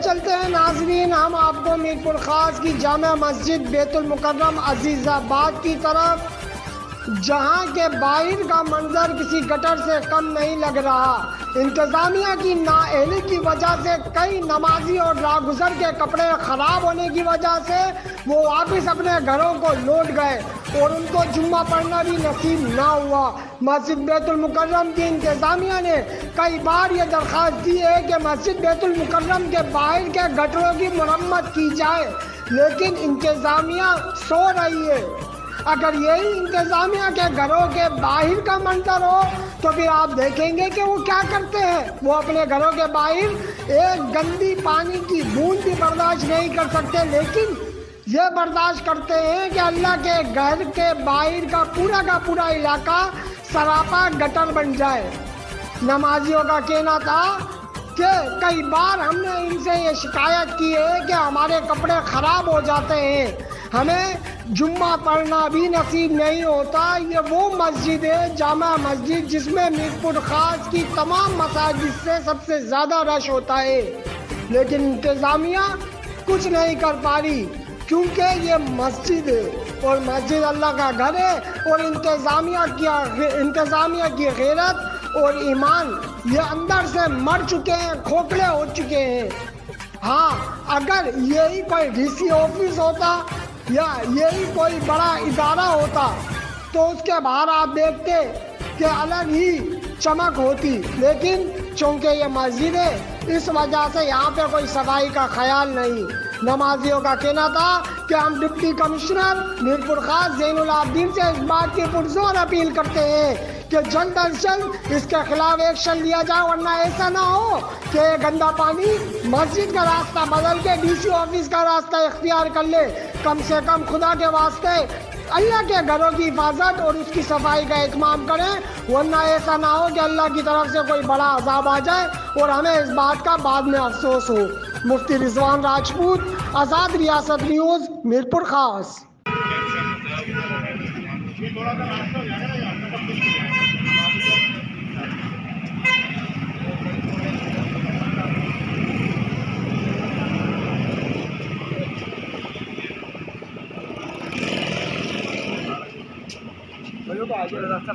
چلتے ہیں ناظرین ہم آپ کو میر پور خاص کی جامع مسجد بیت المکرم عزیز آباد کی طرف، جہاں کے باہر کا منظر کسی گٹر سے کم نہیں لگ رہا۔ انتظامیہ کی نااہلی کی وجہ سے کئی نمازی اور راہگزر کے کپڑے خراب ہونے کی وجہ سے وہ واپس اپنے گھروں کو لوٹ گئے اور ان کو جمعہ پڑھنا بھی نصیب نہ ہوا۔ مسجد بیت المکرم کی انتظامیہ نے کئی بار یہ درخواست دی ہے کہ مسجد بیت المکرم کے باہر کے گٹروں کی مرمت کی جائے، لیکن انتظامیہ سو رہی ہے۔ اگر یہی انتظامیہ کے گھروں کے باہر کا منظر ہو تو پھر آپ دیکھیں گے کہ وہ کیا کرتے ہیں۔ وہ اپنے گھروں کے باہر ایک گندی پانی کی بوند بھی برداشت نہیں کر سکتے، لیکن یہ برداشت کرتے ہیں کہ اللہ کے گھر کے باہر کا پورا علاقہ سراپا گٹر بن جائے۔ نمازیوں کا کہنا تھا کہ کئی بار ہم نے ان سے یہ شکایت کی ہے کہ ہمارے کپڑے خراب ہو جاتے ہیں، ہمیں جمعہ پڑھنا بھی نصیب نہیں ہوتا۔ یہ وہ مسجد ہے، جامع مسجد، جس میں میر پور خاص کی تمام مساجد سے سب سے زیادہ رش ہوتا ہے، لیکن انتظامیہ کچھ نہیں کر پا رہی، کیونکہ یہ مسجد ہے اور مسجد اللہ کا گھر ہے، اور انتظامیہ کی غیرت اور ایمان یہ اندر سے مر چکے ہیں، کھوکھلے ہو چکے ہیں۔ ہاں، اگر یہی کوئی ڈی سی آفس ہوتا یا یہی کوئی بڑا ادارہ ہوتا تو اس کے باہر آپ دیکھتے کہ الگ ہی چمک ہوتی، لیکن چونکہ یہ مسجد ہے اس وجہ سے یہاں پہ کوئی صفائی کا خیال نہیں۔ نمازیوں کا کہنا تھا کہ ہم ڈپٹی کمشنر میر پور خاص زین العابدین سے اس بات کی پرزور اپیل کرتے ہیں کہ جلد از جلد اس کے خلاف ایکشن لیا جائے، ورنہ ایسا نہ ہو کہ گندا پانی مسجد کا راستہ بدل کے ڈی سی آفس کا راستہ اختیار کر لے۔ کم سے کم خدا کے واسطے اللہ کے گھروں کی حفاظت اور اس کی صفائی کا اہتمام کریں، ورنہ ایسا نہ ہو کہ اللہ کی طرف سے کوئی بڑا عذاب آ جائے اور ہمیں اس بات کا بعد میں افسوس ہو۔ مفتی رضوان راجپوت، آزاد ریاست نیوز، میر پور خاص۔ تو آگے راستہ